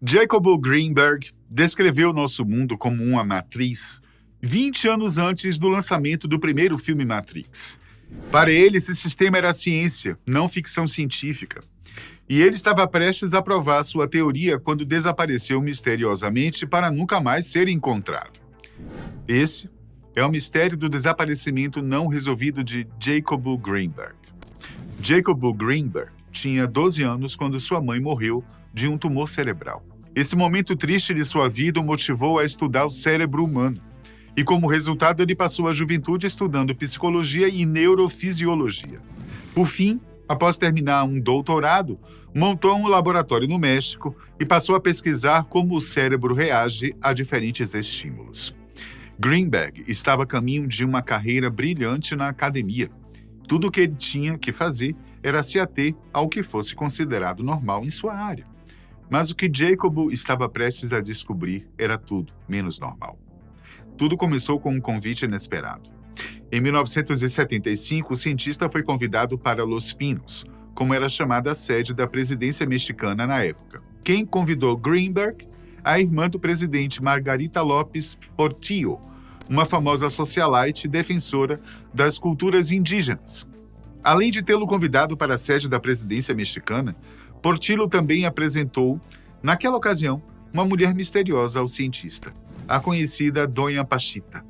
Jacob Greenberg descreveu nosso mundo como uma matriz 20 anos antes do lançamento do primeiro filme Matrix. Para ele, esse sistema era ciência, não ficção científica. E ele estava prestes a provar sua teoria quando desapareceu misteriosamente para nunca mais ser encontrado. Esse é o mistério do desaparecimento não resolvido de Jacob Greenberg. Jacob Greenberg tinha 12 anos quando sua mãe morreu de um tumor cerebral. Esse momento triste de sua vida o motivou a estudar o cérebro humano. E como resultado, ele passou a juventude estudando psicologia e neurofisiologia. Por fim, após terminar um doutorado, montou um laboratório no México e passou a pesquisar como o cérebro reage a diferentes estímulos. Greenberg estava a caminho de uma carreira brilhante na academia. Tudo o que ele tinha que fazer era se ater ao que fosse considerado normal em sua área. Mas o que Jacob estava prestes a descobrir era tudo menos normal. Tudo começou com um convite inesperado. Em 1975, o cientista foi convidado para Los Pinos, como era chamada a sede da presidência mexicana na época. Quem convidou Greenberg? A irmã do presidente Margarita López Portillo, uma famosa socialite defensora das culturas indígenas. Além de tê-lo convidado para a sede da presidência mexicana, Portillo também apresentou, naquela ocasião, uma mulher misteriosa ao cientista, a conhecida Dona Pachita.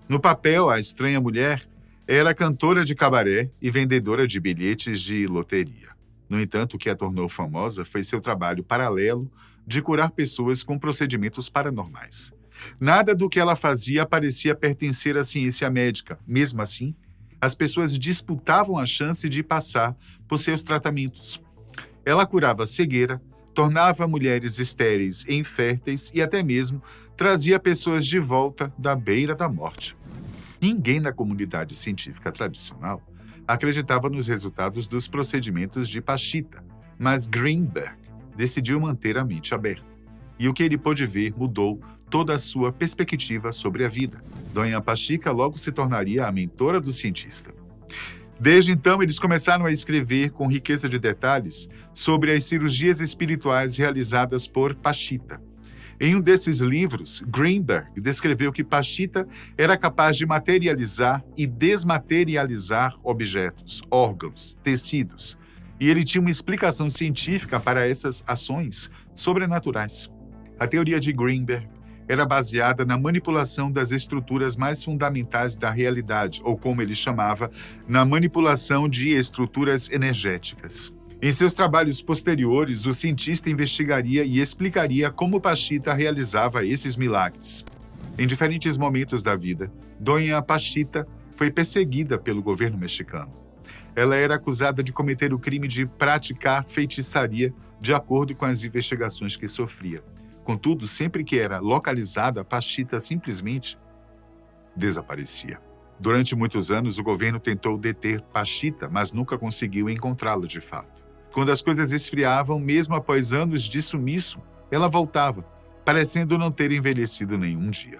No papel, a estranha mulher era cantora de cabaré e vendedora de bilhetes de loteria. No entanto, o que a tornou famosa foi seu trabalho paralelo de curar pessoas com procedimentos paranormais. Nada do que ela fazia parecia pertencer à ciência médica. Mesmo assim, as pessoas disputavam a chance de passar por seus tratamentos. Ela curava a cegueira, tornava mulheres estéreis e inférteis e até mesmo trazia pessoas de volta da beira da morte. Ninguém na comunidade científica tradicional acreditava nos resultados dos procedimentos de Pachita, mas Greenberg decidiu manter a mente aberta. E o que ele pôde ver mudou toda a sua perspectiva sobre a vida. Dona Pachita logo se tornaria a mentora do cientista. Desde então, eles começaram a escrever com riqueza de detalhes sobre as cirurgias espirituais realizadas por Pachita. Em um desses livros, Greenberg descreveu que Pachita era capaz de materializar e desmaterializar objetos, órgãos, tecidos, e ele tinha uma explicação científica para essas ações sobrenaturais. A teoria de Greenberg era baseada na manipulação das estruturas mais fundamentais da realidade, ou como ele chamava, na manipulação de estruturas energéticas. Em seus trabalhos posteriores, o cientista investigaria e explicaria como Pachita realizava esses milagres. Em diferentes momentos da vida, Dona Pachita foi perseguida pelo governo mexicano. Ela era acusada de cometer o crime de praticar feitiçaria de acordo com as investigações que sofria. Contudo, sempre que era localizada, Pachita simplesmente desaparecia. Durante muitos anos, o governo tentou deter Pachita, mas nunca conseguiu encontrá-la de fato. Quando as coisas esfriavam, mesmo após anos de sumiço, ela voltava, parecendo não ter envelhecido nenhum dia.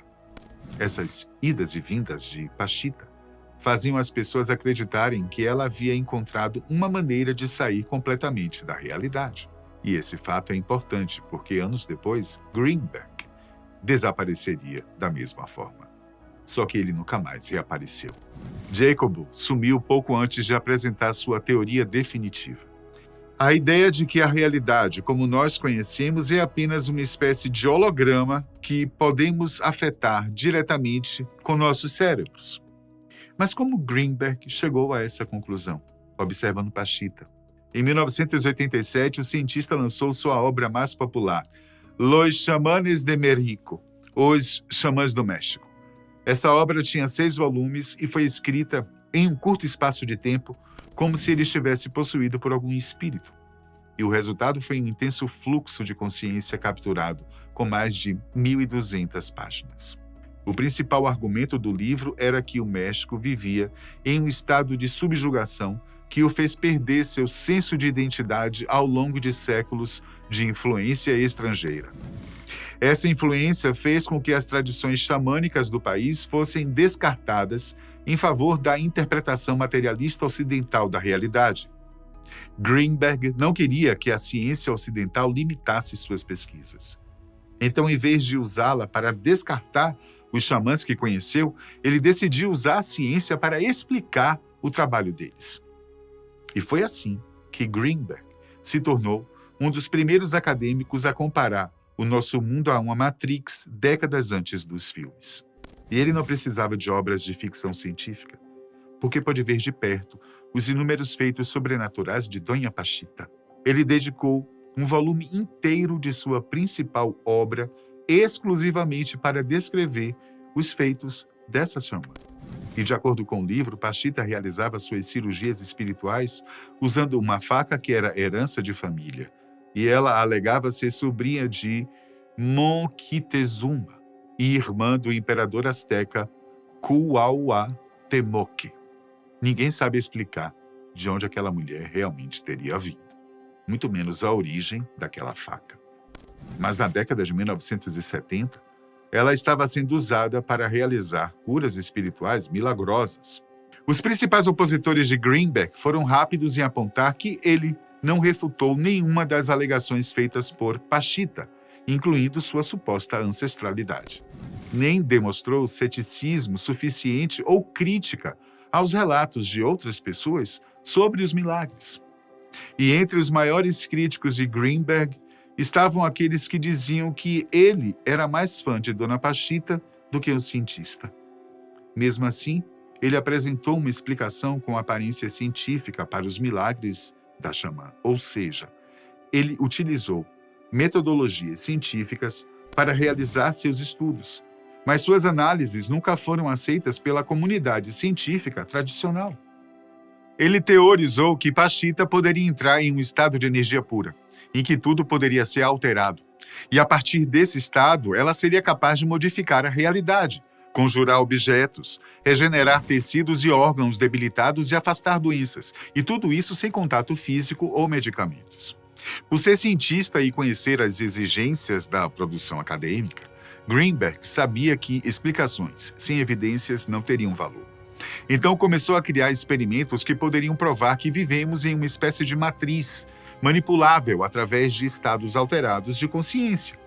Essas idas e vindas de Pachita faziam as pessoas acreditarem que ela havia encontrado uma maneira de sair completamente da realidade. E esse fato é importante porque, anos depois, Greenberg desapareceria da mesma forma. Só que ele nunca mais reapareceu. Jacob sumiu pouco antes de apresentar sua teoria definitiva. A ideia de que a realidade, como nós conhecemos, é apenas uma espécie de holograma que podemos afetar diretamente com nossos cérebros. Mas como Greenberg chegou a essa conclusão? Observando Pachita. Em 1987, o cientista lançou sua obra mais popular, Los Chamanes de México, Os Xamãs do México. Essa obra tinha 6 volumes e foi escrita em um curto espaço de tempo, como se ele estivesse possuído por algum espírito. E o resultado foi um intenso fluxo de consciência capturado, com mais de 1.200 páginas. O principal argumento do livro era que o México vivia em um estado de subjugação que o fez perder seu senso de identidade ao longo de séculos de influência estrangeira. Essa influência fez com que as tradições xamânicas do país fossem descartadas em favor da interpretação materialista ocidental da realidade. Greenberg não queria que a ciência ocidental limitasse suas pesquisas. Então, em vez de usá-la para descartar os xamãs que conheceu, ele decidiu usar a ciência para explicar o trabalho deles. E foi assim que Greenberg se tornou um dos primeiros acadêmicos a comparar o nosso mundo a uma Matrix décadas antes dos filmes. E ele não precisava de obras de ficção científica, porque pôde ver de perto os inúmeros feitos sobrenaturais de Dona Pachita. Ele dedicou um volume inteiro de sua principal obra exclusivamente para descrever os feitos dessa xamã. E, de acordo com o livro, Pachita realizava suas cirurgias espirituais usando uma faca que era herança de família. E ela alegava ser sobrinha de Montezuma e irmã do imperador azteca Cuauhtémoc. Ninguém sabe explicar de onde aquela mulher realmente teria vindo, muito menos a origem daquela faca. Mas na década de 1970, ela estava sendo usada para realizar curas espirituais milagrosas. Os principais opositores de Greenberg foram rápidos em apontar que ele não refutou nenhuma das alegações feitas por Pachita, incluindo sua suposta ancestralidade. Nem demonstrou ceticismo suficiente ou crítica aos relatos de outras pessoas sobre os milagres. E entre os maiores críticos de Greenberg estavam aqueles que diziam que ele era mais fã de Dona Pachita do que um cientista. Mesmo assim, ele apresentou uma explicação com aparência científica para os milagres da xamã, ou seja, ele utilizou metodologias científicas para realizar seus estudos, mas suas análises nunca foram aceitas pela comunidade científica tradicional. Ele teorizou que Pachita poderia entrar em um estado de energia pura, em que tudo poderia ser alterado, e a partir desse estado ela seria capaz de modificar a realidade, conjurar objetos, regenerar tecidos e órgãos debilitados e afastar doenças, e tudo isso sem contato físico ou medicamentos. Por ser cientista e conhecer as exigências da produção acadêmica, Greenberg sabia que explicações sem evidências não teriam valor. Então começou a criar experimentos que poderiam provar que vivemos em uma espécie de matriz, manipulável através de estados alterados de consciência.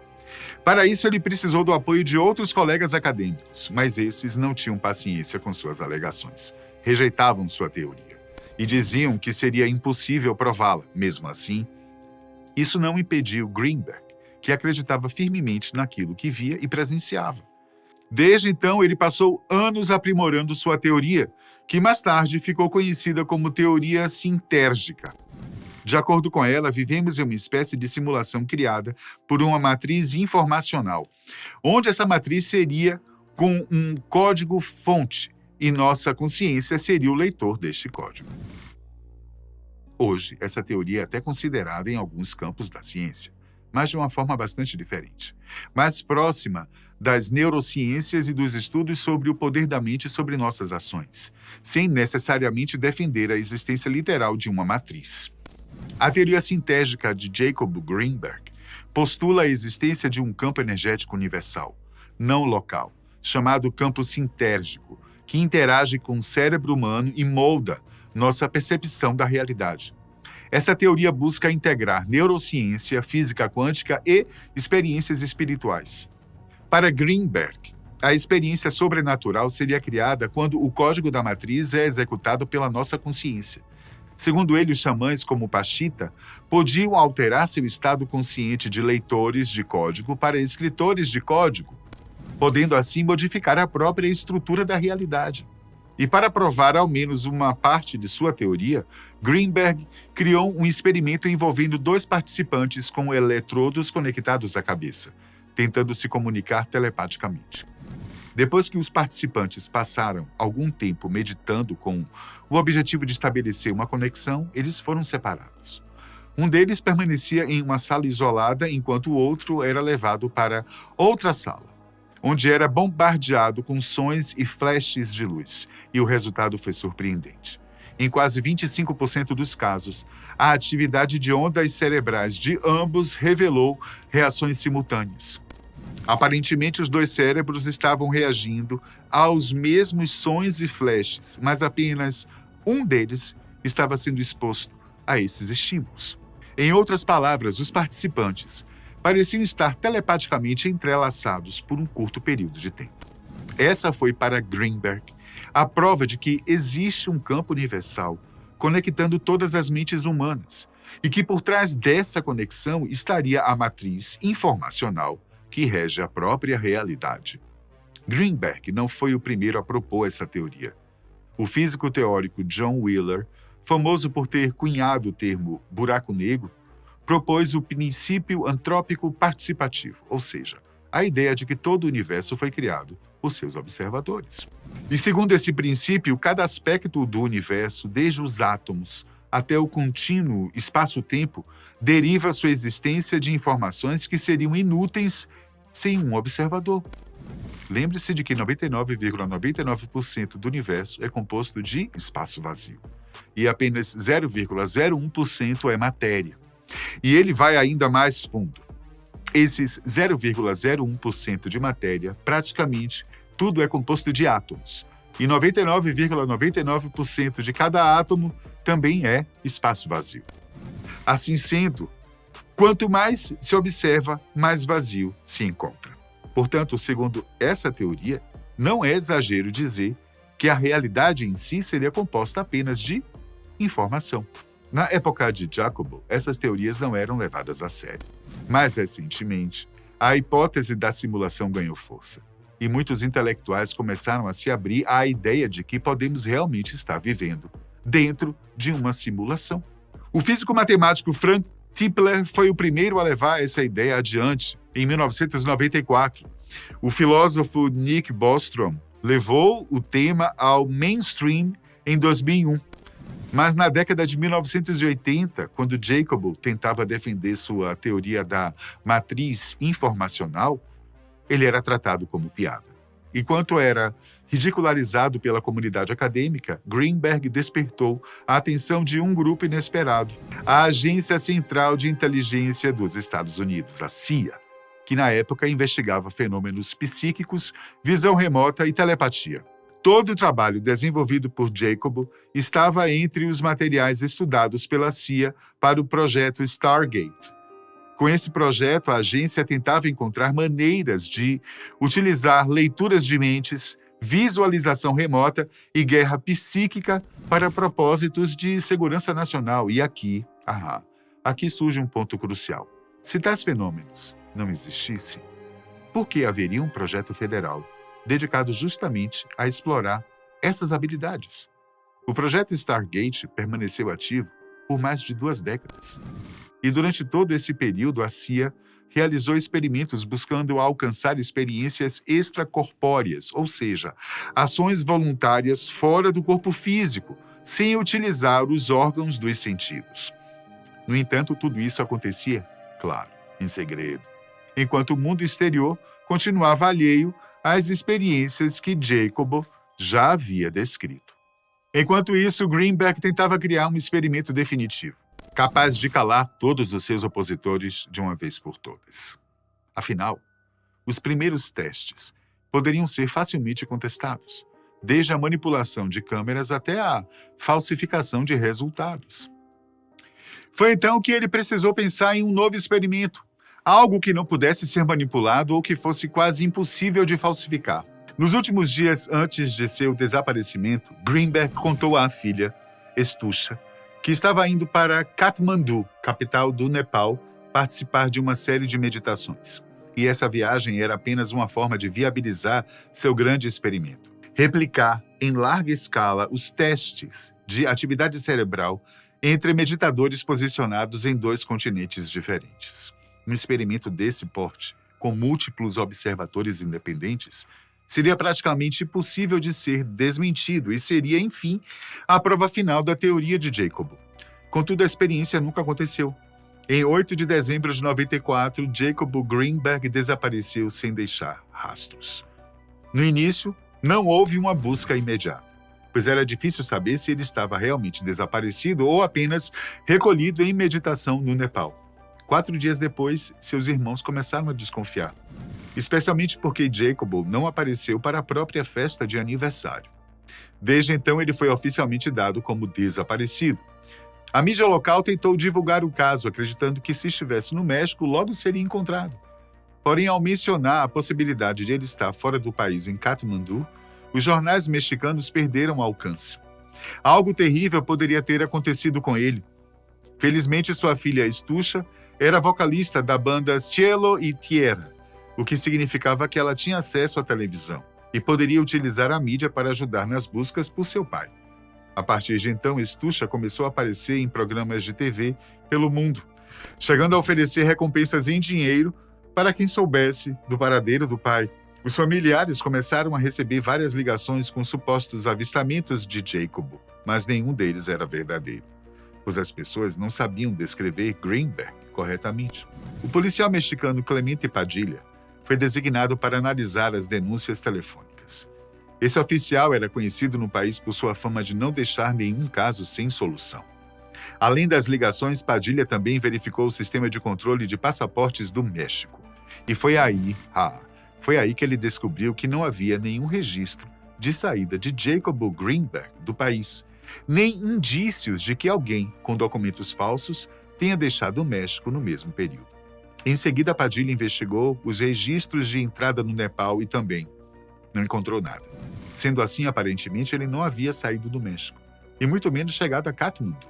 Para isso, ele precisou do apoio de outros colegas acadêmicos, mas esses não tinham paciência com suas alegações. Rejeitavam sua teoria e diziam que seria impossível prová-la. Mesmo assim, isso não impediu Greenberg, que acreditava firmemente naquilo que via e presenciava. Desde então, ele passou anos aprimorando sua teoria, que mais tarde ficou conhecida como teoria sintérgica. De acordo com ela, vivemos em uma espécie de simulação criada por uma matriz informacional, onde essa matriz seria com um código-fonte e nossa consciência seria o leitor deste código. Hoje, essa teoria é até considerada em alguns campos da ciência, mas de uma forma bastante diferente, mais próxima das neurociências e dos estudos sobre o poder da mente sobre nossas ações, sem necessariamente defender a existência literal de uma matriz. A teoria sintérgica de Jacob Greenberg postula a existência de um campo energético universal, não local, chamado campo sintérgico, que interage com o cérebro humano e molda nossa percepção da realidade. Essa teoria busca integrar neurociência, física quântica e experiências espirituais. Para Greenberg, a experiência sobrenatural seria criada quando o código da matriz é executado pela nossa consciência. Segundo ele, os xamãs, como Pachita, podiam alterar seu estado consciente de leitores de código para escritores de código, podendo assim modificar a própria estrutura da realidade. E para provar ao menos uma parte de sua teoria, Greenberg criou um experimento envolvendo 2 participantes com eletrodos conectados à cabeça, tentando se comunicar telepaticamente. Depois que os participantes passaram algum tempo meditando com o objetivo de estabelecer uma conexão, eles foram separados. Um deles permanecia em uma sala isolada, enquanto o outro era levado para outra sala, onde era bombardeado com sons e flashes de luz, e o resultado foi surpreendente. Em quase 25% dos casos, a atividade de ondas cerebrais de ambos revelou reações simultâneas. Aparentemente, os 2 cérebros estavam reagindo aos mesmos sons e flashes, mas apenas um deles estava sendo exposto a esses estímulos. Em outras palavras, os participantes pareciam estar telepaticamente entrelaçados por um curto período de tempo. Essa foi para Greenberg a prova de que existe um campo universal conectando todas as mentes humanas e que por trás dessa conexão estaria a matriz informacional que rege a própria realidade. Greenberg não foi o primeiro a propor essa teoria. O físico teórico John Wheeler, famoso por ter cunhado o termo buraco negro, propôs o princípio antrópico participativo, ou seja, a ideia de que todo o universo foi criado por seus observadores. E segundo esse princípio, cada aspecto do universo, desde os átomos até o contínuo espaço-tempo, deriva sua existência de informações que seriam inúteis sem um observador. Lembre-se de que 99,99% do universo é composto de espaço vazio e apenas 0,01% é matéria. E ele vai ainda mais fundo. Esses 0,01% de matéria, praticamente tudo é composto de átomos. E 99,99% de cada átomo também é espaço vazio. Assim sendo, quanto mais se observa, mais vazio se encontra. Portanto, segundo essa teoria, não é exagero dizer que a realidade em si seria composta apenas de informação. Na época de Jacobo, essas teorias não eram levadas a sério. Mais recentemente, a hipótese da simulação ganhou força, e muitos intelectuais começaram a se abrir à ideia de que podemos realmente estar vivendo dentro de uma simulação. O físico matemático Frank Tipler foi o primeiro a levar essa ideia adiante, em 1994. O filósofo Nick Bostrom levou o tema ao mainstream em 2001. Mas na década de 1980, quando Jacobo tentava defender sua teoria da matriz informacional, ele era tratado como piada. Enquanto era ridicularizado pela comunidade acadêmica, Greenberg despertou a atenção de um grupo inesperado, a Agência Central de Inteligência dos Estados Unidos, a CIA, que na época investigava fenômenos psíquicos, visão remota e telepatia. Todo o trabalho desenvolvido por Jacobo estava entre os materiais estudados pela CIA para o projeto Stargate. Com esse projeto, a agência tentava encontrar maneiras de utilizar leituras de mentes, visualização remota e guerra psíquica para propósitos de segurança nacional. E aqui surge um ponto crucial. Se tais fenômenos não existissem, por que haveria um projeto federal dedicado justamente a explorar essas habilidades? O projeto Stargate permaneceu ativo por mais de 2 décadas. E durante todo esse período, a CIA realizou experimentos buscando alcançar experiências extracorpóreas, ou seja, ações voluntárias fora do corpo físico, sem utilizar os órgãos dos sentidos. No entanto, tudo isso acontecia, claro, em segredo, enquanto o mundo exterior continuava alheio às experiências que Jacobo já havia descrito. Enquanto isso, Greenberg tentava criar um experimento definitivo, capaz de calar todos os seus opositores de uma vez por todas. Afinal, os primeiros testes poderiam ser facilmente contestados, desde a manipulação de câmeras até a falsificação de resultados. Foi então que ele precisou pensar em um novo experimento, algo que não pudesse ser manipulado ou que fosse quase impossível de falsificar. Nos últimos dias antes de seu desaparecimento, Greenberg contou à filha, Estusha, que estava indo para Katmandu, capital do Nepal, participar de uma série de meditações. E essa viagem era apenas uma forma de viabilizar seu grande experimento. Replicar em larga escala os testes de atividade cerebral entre meditadores posicionados em 2 continentes diferentes. Um experimento desse porte, com múltiplos observadores independentes, seria praticamente impossível de ser desmentido e seria, enfim, a prova final da teoria de Jacobo. Contudo, a experiência nunca aconteceu. Em 8 de dezembro de 94, Jacobo Greenberg desapareceu sem deixar rastros. No início, não houve uma busca imediata, pois era difícil saber se ele estava realmente desaparecido ou apenas recolhido em meditação no Nepal. 4 dias depois, seus irmãos começaram a desconfiar, especialmente porque Jacobo não apareceu para a própria festa de aniversário. Desde então, ele foi oficialmente dado como desaparecido. A mídia local tentou divulgar o caso, acreditando que se estivesse no México, logo seria encontrado. Porém, ao mencionar a possibilidade de ele estar fora do país em Katmandu, os jornais mexicanos perderam o alcance. Algo terrível poderia ter acontecido com ele. Felizmente, sua filha Estucha era vocalista da banda Cielo y Tierra, o que significava que ela tinha acesso à televisão e poderia utilizar a mídia para ajudar nas buscas por seu pai. A partir de então, Estucha começou a aparecer em programas de TV pelo mundo, chegando a oferecer recompensas em dinheiro para quem soubesse do paradeiro do pai. Os familiares começaram a receber várias ligações com supostos avistamentos de Jacobo, mas nenhum deles era verdadeiro, pois as pessoas não sabiam descrever Greenberg corretamente. O policial mexicano Clemente Padilha foi designado para analisar as denúncias telefônicas. Esse oficial era conhecido no país por sua fama de não deixar nenhum caso sem solução. Além das ligações, Padilha também verificou o sistema de controle de passaportes do México. E foi aí que ele descobriu que não havia nenhum registro de saída de Jacobo Greenberg do país, nem indícios de que alguém com documentos falsos tenha deixado o México no mesmo período. Em seguida, Padilha investigou os registros de entrada no Nepal e também não encontrou nada. Sendo assim, aparentemente, ele não havia saído do México, e muito menos chegado a Katmandu.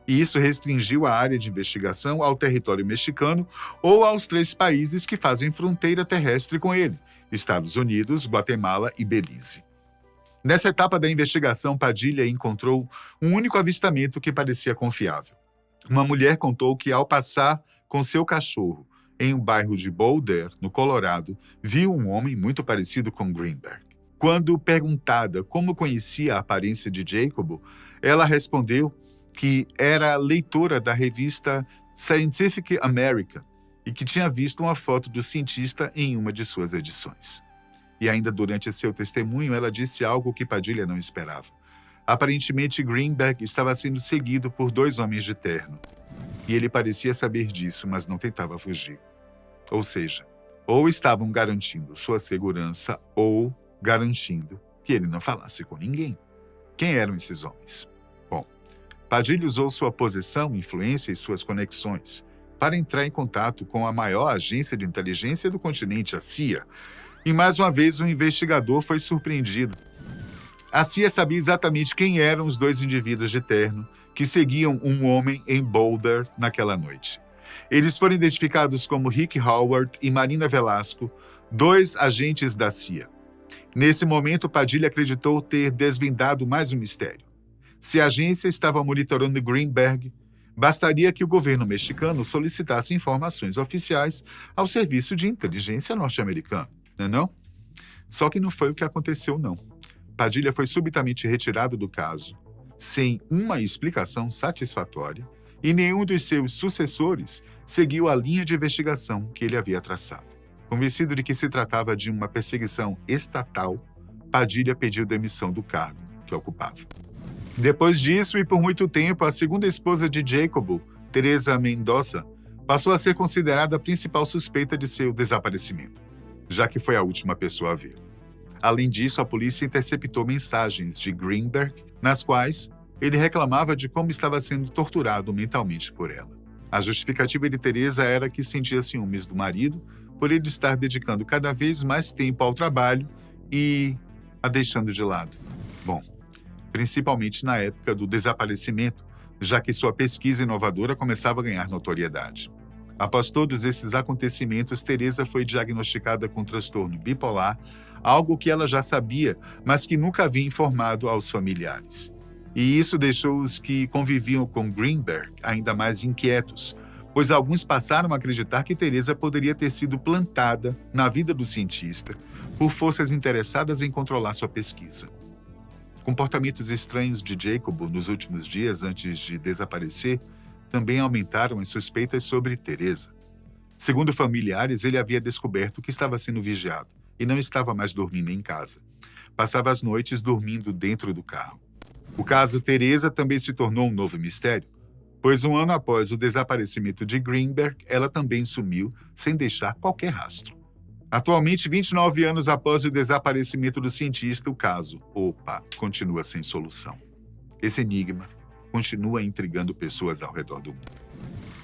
E isso restringiu a área de investigação ao território mexicano ou aos 3 países que fazem fronteira terrestre com ele: Estados Unidos, Guatemala e Belize. Nessa etapa da investigação, Padilha encontrou um único avistamento que parecia confiável. Uma mulher contou que, ao passar com seu cachorro em um bairro de Boulder, no Colorado, viu um homem muito parecido com Greenberg. Quando perguntada como conhecia a aparência de Jacobo, ela respondeu que era leitora da revista Scientific American e que tinha visto uma foto do cientista em uma de suas edições. E ainda durante seu testemunho, ela disse algo que Padilha não esperava. Aparentemente, Greenberg estava sendo seguido por 2 homens de terno. E ele parecia saber disso, mas não tentava fugir. Ou seja, ou estavam garantindo sua segurança ou garantindo que ele não falasse com ninguém. Quem eram esses homens? Bom, Padilha usou sua posição, influência e suas conexões para entrar em contato com a maior agência de inteligência do continente, a CIA. E mais uma vez o investigador foi surpreendido. A CIA sabia exatamente quem eram os 2 indivíduos de terno que seguiam um homem em Boulder naquela noite. Eles foram identificados como Rick Howard e Marina Velasco, 2 agentes da CIA. Nesse momento, Padilha acreditou ter desvendado mais um mistério. Se a agência estava monitorando Greenberg, bastaria que o governo mexicano solicitasse informações oficiais ao serviço de inteligência norte-americano, não? Só que não foi o que aconteceu, não. Padilha foi subitamente retirado do caso, sem uma explicação satisfatória, e nenhum dos seus sucessores seguiu a linha de investigação que ele havia traçado. Convencido de que se tratava de uma perseguição estatal, Padilha pediu demissão do cargo que ocupava. Depois disso, e por muito tempo, a segunda esposa de Jacobo, Teresa Mendoza, passou a ser considerada a principal suspeita de seu desaparecimento, já que foi a última pessoa a vê-lo. Além disso, a polícia interceptou mensagens de Greenberg, nas quais ele reclamava de como estava sendo torturado mentalmente por ela. A justificativa de Teresa era que sentia ciúmes do marido por ele estar dedicando cada vez mais tempo ao trabalho e a deixando de lado. Bom, principalmente na época do desaparecimento, já que sua pesquisa inovadora começava a ganhar notoriedade. Após todos esses acontecimentos, Teresa foi diagnosticada com transtorno bipolar, algo que ela já sabia, mas que nunca havia informado aos familiares. E isso deixou os que conviviam com Greenberg ainda mais inquietos, pois alguns passaram a acreditar que Teresa poderia ter sido plantada na vida do cientista por forças interessadas em controlar sua pesquisa. Comportamentos estranhos de Jacobo nos últimos dias antes de desaparecer também aumentaram as suspeitas sobre Teresa. Segundo familiares, ele havia descoberto que estava sendo vigiado e não estava mais dormindo em casa. Passava as noites dormindo dentro do carro. O caso Teresa também se tornou um novo mistério, pois 1 ano após o desaparecimento de Greenberg, ela também sumiu sem deixar qualquer rastro. Atualmente, 29 anos após o desaparecimento do cientista, o caso, continua sem solução. Esse enigma continua intrigando pessoas ao redor do mundo.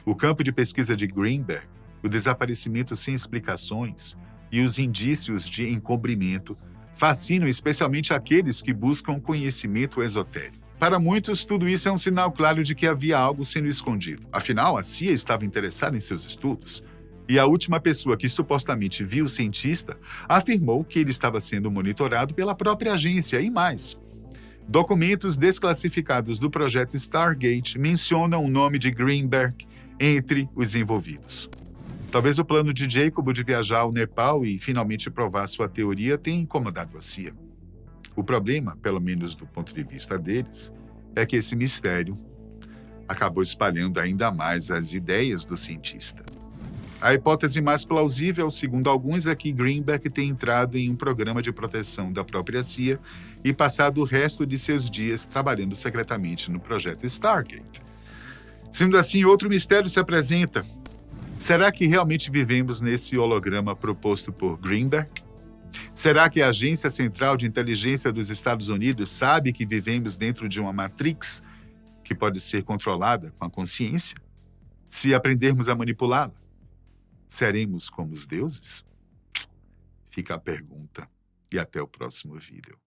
O campo de pesquisa de Greenberg, o desaparecimento sem explicações e os indícios de encobrimento fascinam especialmente aqueles que buscam conhecimento esotérico. Para muitos, tudo isso é um sinal claro de que havia algo sendo escondido. Afinal, a CIA estava interessada em seus estudos. E a última pessoa que supostamente viu o cientista afirmou que ele estava sendo monitorado pela própria agência e mais. Documentos desclassificados do projeto Stargate mencionam o nome de Greenberg entre os envolvidos. Talvez o plano de Jacob de viajar ao Nepal e finalmente provar sua teoria tenha incomodado a CIA. O problema, pelo menos do ponto de vista deles, é que esse mistério acabou espalhando ainda mais as ideias do cientista. A hipótese mais plausível, segundo alguns, é que Greenberg tenha entrado em um programa de proteção da própria CIA e passado o resto de seus dias trabalhando secretamente no projeto Stargate. Sendo assim, outro mistério se apresenta. Será que realmente vivemos nesse holograma proposto por Greenberg? Será que a Agência Central de Inteligência dos Estados Unidos sabe que vivemos dentro de uma Matrix que pode ser controlada com a consciência? Se aprendermos a manipulá-la, seremos como os deuses? Fica a pergunta e até o próximo vídeo.